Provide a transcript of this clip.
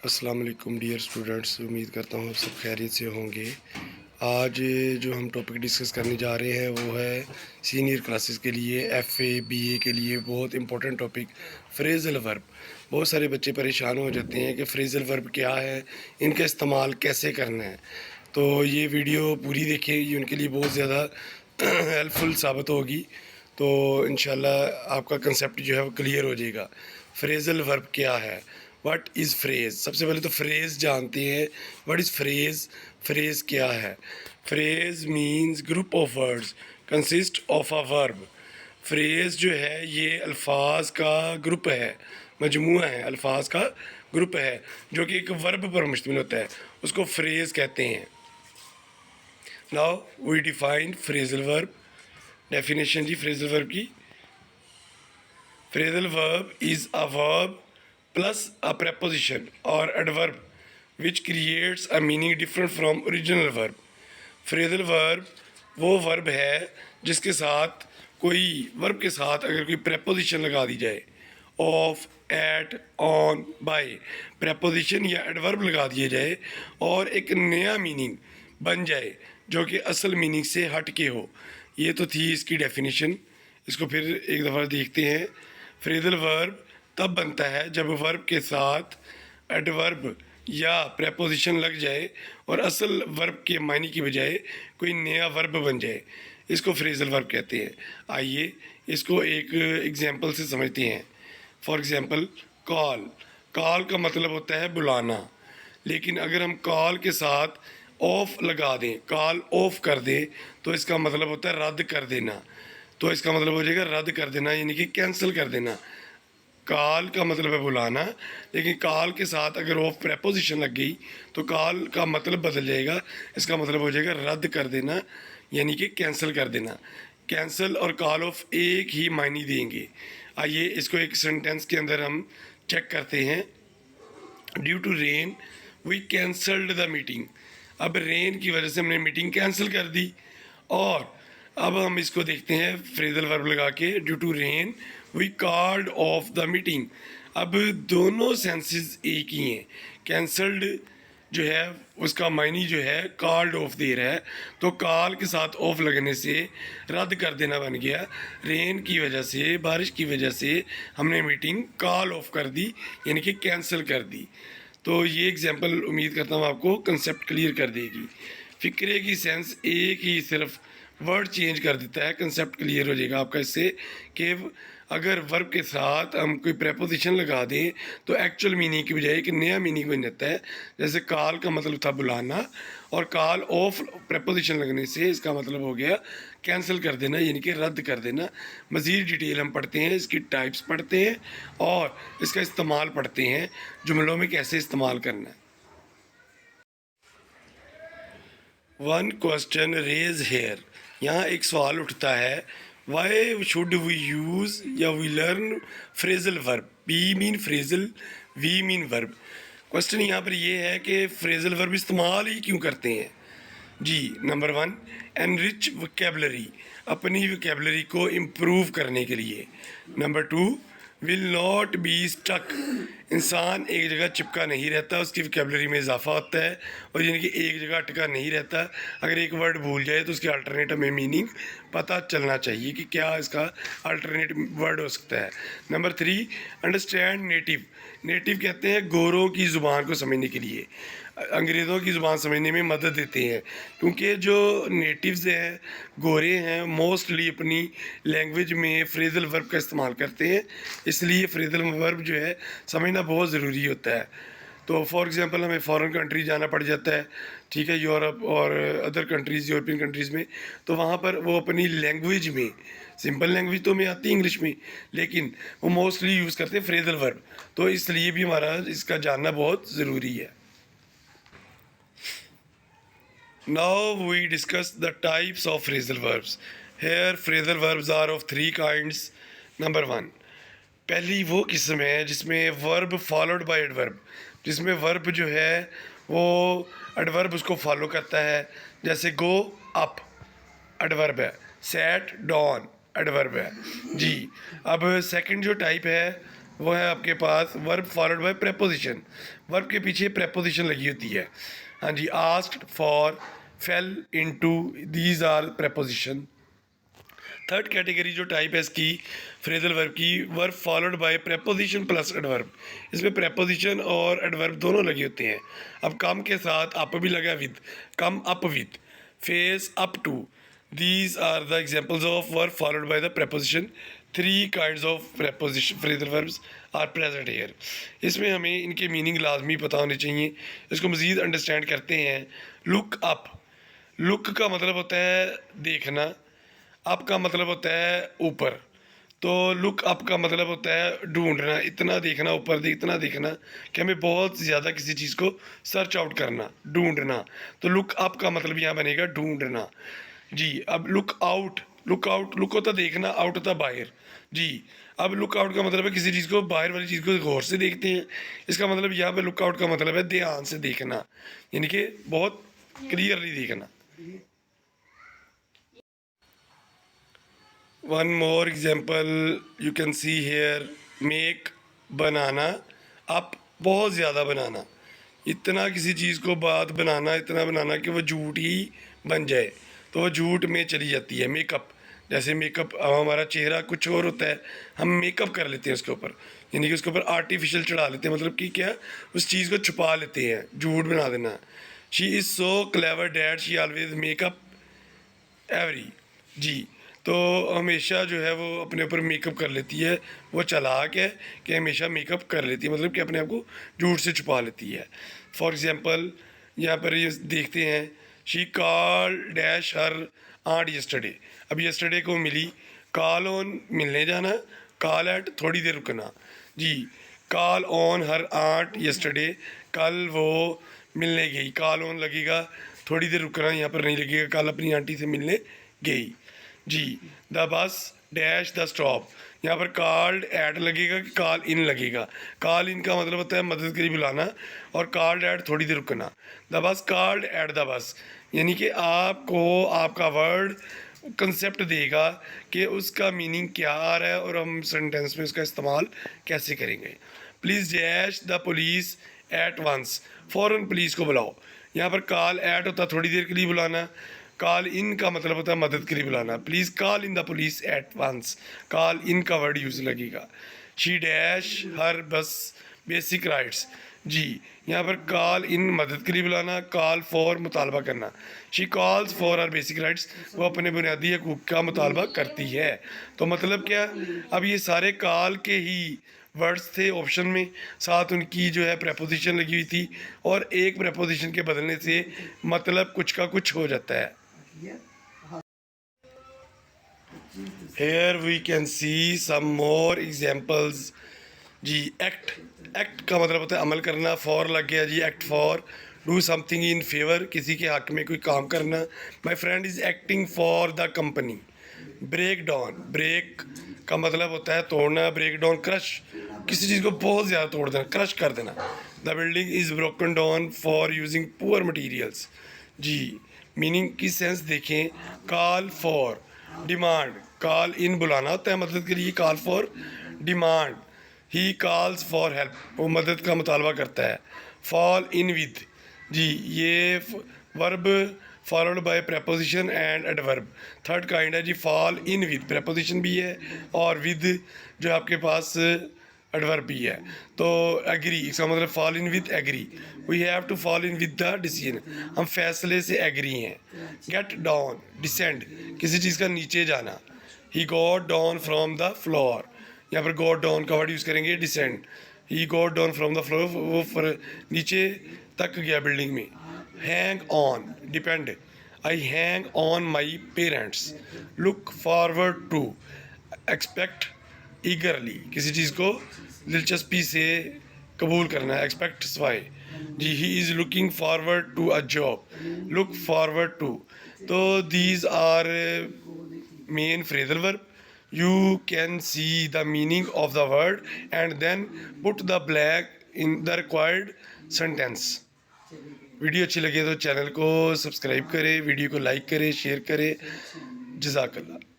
अस्सलाम वालेकुम dear students, उम्मीद करता हूँ आप सब खैरियत से होंगे। आज जो हम टॉपिक डिस्कस करने जा रहे हैं वो है सीनियर क्लासेस के लिए एफए बीए के लिए बहुत इंपॉर्टेंट टॉपिक फ्रेजल वर्ब। बहुत सारे बच्चे परेशान हो जाते हैं कि फ्रेजल वर्ब क्या है, इनका इस्तेमाल कैसे करना है। तो ये वीडियो पूरी देखें, ये उनके लिए बहुत ज़्यादा हेल्पफुल साबित होगी। तो इंशाल्लाह आपका कंसेप्ट जो है वो क्लियर हो जाएगा। फ्रेजल वर्ब क्या है, व्हाट इज़ फ्रेज़। सबसे पहले तो फ्रेज़ जानते हैं। व्हाट इज़ फ्रेज़, फ्रेज़ क्या है। Phrase means group of words consist of a verb. Phrase जो है ये अल्फाज का ग्रुप है, मजमूआ है, अल्फाज का ग्रुप है जो कि एक वर्ब पर मुश्तमिल होता है, उसको फ्रेज़ कहते हैं। Now we define phrasal verb. Definition जी फ्रेजल वर्ब की। Phrasal verb is a verb plus a preposition or adverb which creates a meaning different from original verb. phrasal verb वो वर्ब है जिसके साथ कोई वर्ब के साथ अगर कोई preposition लगा दी जाए, of, at, on, by, preposition या adverb लगा दिए जाए और एक नया मीनिंग बन जाए जो कि असल मीनिंग से हट के हो। ये तो थी इसकी डेफिनेशन। इसको फिर एक दफ़ा देखते हैं। फ्रेजल वर्ब तब बनता है जब वर्ब के साथ एडवर्ब या प्रेपोजिशन लग जाए और असल वर्ब के मायने की बजाय कोई नया वर्ब बन जाए, इसको फ्रेजल वर्ब कहते हैं। आइए इसको एक एग्जांपल से समझते हैं। For example call. कॉल का मतलब होता है बुलाना, लेकिन अगर हम कॉल के साथ ऑफ लगा दें, कॉल ऑफ कर दें, तो इसका मतलब होता है रद्द कर देना। तो इसका मतलब हो जाएगा रद्द कर देना, यानी कि कैंसिल कर देना। कॉल का मतलब है बुलाना, लेकिन कॉल के साथ अगर ऑफ प्रेपोजिशन लग गई तो कॉल का मतलब बदल जाएगा। इसका मतलब हो जाएगा रद्द कर देना, यानी कि कैंसिल कर देना। कैंसिल और कॉल ऑफ एक ही मायने देंगे। आइए इसको एक सेंटेंस के अंदर हम चेक करते हैं। Due to rain we cancelled the meeting. अब रेन की वजह से हमने मीटिंग कैंसिल कर दी। और अब हम इसको देखते हैं फ्रेजल वर्ब लगा के। Due to rain we called off the meeting. अब दोनों सेंसेस एक ही हैं। कैंसल्ड जो है उसका मायने जो है कॉल्ड ऑफ दे रहा है, तो कॉल के साथ ऑफ लगने से रद्द कर देना बन गया। रेन की वजह से, बारिश की वजह से हमने मीटिंग कॉल ऑफ कर दी, यानी कि कैंसिल कर दी। तो ये एग्जांपल उम्मीद करता हूँ आपको कंसेप्ट क्लियर कर देगी। फ़िक्रे की सेंस एक ही सिर्फ वर्ड चेंज कर देता है, कंसेप्ट क्लियर हो जाएगा आपका इससे कि अगर वर्ब के साथ हम कोई प्रेपोजिशन लगा दें तो एक्चुअल मीनिंग की बजाय एक नया मीनिंग बन जाता है। जैसे कॉल का मतलब था बुलाना, और कॉल ऑफ प्रेपोजिशन लगने से इसका मतलब हो गया कैंसिल कर देना, यानी कि रद्द कर देना। मज़ीद डिटेल हम पढ़ते हैं, इसकी टाइप्स पढ़ते हैं और इसका इस्तेमाल पढ़ते हैं, जुमलों में कैसे इस्तेमाल करना है। One question raise here. यहाँ एक सवाल उठता है, वाई शुड वी यूज़ या we learn phrasal verb. B mean phrasal, V mean verb. Question यहाँ पर ये है कि फ्रेजल वर्ब इस्तेमाल ही क्यों करते हैं जी। नंबर वन, एनरिच वोकेबलरी, अपनी वोकेबलरी को इम्प्रूव करने के लिए। Number two, will not be stuck, इंसान एक जगह चिपका नहीं रहता, उसकी वोकेबलरी में इजाफा होता है, और यानी कि एक जगह अटका नहीं रहता। अगर एक वर्ड भूल जाए तो उसके अल्टरनेट हमें मीनिंग पता चलना चाहिए कि क्या इसका अल्टरनेट वर्ड हो सकता है। Number three, understand native. Native कहते हैं गोरों की ज़ुबान को समझने के लिए, अंग्रेज़ों की ज़ुबान समझने में मदद देते हैं, क्योंकि जो नेटिव्स हैं, गोरे हैं, मोस्टली अपनी लैंग्वेज में फ्रेजल वर्ब का इस्तेमाल करते हैं। इसलिए फ्रेजल वर्ब जो है समझना बहुत ज़रूरी होता है। तो फॉर एग्ज़ाम्पल हमें फ़ॉरेन कंट्री जाना पड़ जाता है, ठीक है, यूरोप और अदर कंट्रीज़, यूरोपियन कंट्रीज़ में, तो वहाँ पर वो अपनी लैंग्वेज में, सिंपल लैंग्वेज तो हमें आती है इंग्लिश में, लेकिन वो मोस्टली यूज़ करते हैं फ्रेजल वर्ब। तो इसलिए भी हमारा इसका जानना बहुत ज़रूरी है। Now we discuss the types of phrasal verbs. Here phrasal verbs are of three kinds. Number one, पहली वो किस्म है जिसमें वर्ब फॉलोड बाय एडवर्ब, जिसमें वर्ब जो है वो एडवर्ब उसको फॉलो करता है। जैसे गो अप एडवर्ब है, सेट डाउन एडवर्ब है जी। अब सेकंड जो टाइप है वो है आपके पास verb followed by preposition. Verb के पीछे प्रेपोजिशन लगी होती है। हाँ जी, asked for, fell into, these are preposition. Third category जो टाइप है इसकी फ्रेजल वर्ब की, verb followed by preposition plus adverb. इसमें प्रेपोजिशन और एडवर्ब दोनों लगे होते हैं। अब कम के साथ अप भी लगा with, come up with, face up to. These are the examples of verb followed by the preposition. Three kinds of preposition phrasal verbs are present here. इसमें हमें इनके मीनिंग लाजमी पता होने चाहिए। इसको मज़ीद अंडरस्टैंड करते हैं। लुक अप, लुक का मतलब होता है देखना, अप का मतलब होता है ऊपर। तो लुक अप का मतलब होता है ढूंढना, इतना देखना, ऊपर इतना देखना कि हमें बहुत ज़्यादा किसी चीज़ को सर्च आउट करना, ढूंढना। तो लुक अप का मतलब यहाँ बनेगा ढूंढना जी। अब look out, look out, look होता देखना, आउट होता बाहर जी। अब लुक आउट का मतलब है किसी चीज़ को, बाहर वाली चीज़ को गौर से देखते हैं। इसका मतलब यहाँ पे लुक आउट का मतलब है ध्यान से देखना, यानी कि बहुत क्लियरली देखना। One more example you can see here, make बनाना, अप बहुत ज़्यादा बनाना, इतना किसी चीज़ को बात बनाना, इतना बनाना कि वो झूठ ही बन जाए, तो वो झूठ में चली जाती है। मेकअप, जैसे मेकअप हमारा चेहरा कुछ और होता है, हम मेकअप कर लेते हैं उसके ऊपर, यानी कि उसके ऊपर आर्टिफिशियल चढ़ा लेते हैं, मतलब कि क्या, उस चीज़ को छुपा लेते हैं, झूठ बना देना। She is so clever that she always make up every जी। तो हमेशा जो है वो अपने ऊपर मेकअप कर लेती है, वो चालाक है कि हमेशा मेकअप कर लेती है, मतलब कि अपने आप को झूठ से छुपा लेती है। फॉर एग्ज़ाम्पल यहाँ पर ये देखते हैं, she call dash her aunt yesterday. अब यस्टरडे को मिली, कॉल ऑन मिलने जाना, कॉल एट थोड़ी देर रुकना जी। Call on her aunt yesterday, कल वो मिलने गई, कॉल ऑन लगेगा, थोड़ी देर रुकना यहाँ पर नहीं लगेगा, कल अपनी आंटी से मिलने गई जी। The bus dash the stop, यहाँ पर कॉल्ड एट लगेगा कि कॉल इन लगेगा। कॉल इन का मतलब होता है मदद के लिए बुलाना, और कॉल्ड एट थोड़ी देर रुकना। The bus called at the bus, यानी कि आपको आपका वर्ड कंसेप्ट देगा कि उसका मीनिंग क्या आ रहा है और हम सेंटेंस में उसका इस्तेमाल कैसे करेंगे। Please dash the police at once, फ़ौरन पुलिस को बुलाओ। यहाँ पर कॉल एट होता है थोड़ी देर के लिए बुलाना, कॉल इन का मतलब होता है मदद के लिए बुलाना। Please call in the police at once, call in का वर्ड यूज़ लगेगा। शी डैश हर बस बेसिक राइट्स जी। यहाँ पर कॉल इन मदद के लिए बुलाना, कॉल फॉर मुतालबा करना। She calls for her basic rights, वो अपने बुनियादी हकूक़ का मुतालबा करती है। तो मतलब क्या, अब ये सारे कॉल के ही वर्ड्स थे ऑप्शन में, साथ उनकी जो है प्रेपोजिशन लगी हुई थी, और एक प्रेपोजिशन के बदलने से मतलब कुछ का कुछ हो जाता है। Here we can see some more examples जी। एक्ट, एक्ट का मतलब होता है अमल करना, फॉर लग गया जी, act for. Do something in favour, किसी के हक में कोई काम करना। My friend is acting for the company. Break down, break का मतलब होता है तोड़ना, ब्रेक डाउन क्रश, किसी चीज़ को बहुत ज़्यादा तोड़ देना, क्रश कर देना। The building is broken down for using poor materials जी। मीनिंग की सेंस देखें, call for demand, call in बुलाना होता है मदद के लिए, call for demand. He calls for help, वो मदद का मुतालबा करता है। फॉल इन विद जी, ये verb followed by preposition and adverb. Third kind है जी, फॉल इन विद, प्रेपोजिशन भी है और विद जो आपके पास एडवर्ब भी है। तो एग्री, इसका मतलब fall in with agree, we have to fall in with the decision, हम फैसले से एग्री हैं। गेट डाउन, डिसेंड, किसी चीज़ का नीचे जाना। He got down from the floor, यहाँ पर गॉट डाउन का वर्ड यूज़ करेंगे descend. He got down from the floor, वो नीचे तक गया बिल्डिंग में। Hang on, depend, I hang on my parents. Look forward to, expect eagerly, किसी चीज़ को दिलचस्पी से कबूल करना है, एक्सपेक्ट स्वाई जी। He is looking forward to a job, look forward to. तो these are main phrasal verb. You can see the meaning of the word and then put the blank in the required sentence. Video अच्छी लगे तो channel को subscribe करें, video को like करें, share करें। जज़ाकल्लाह।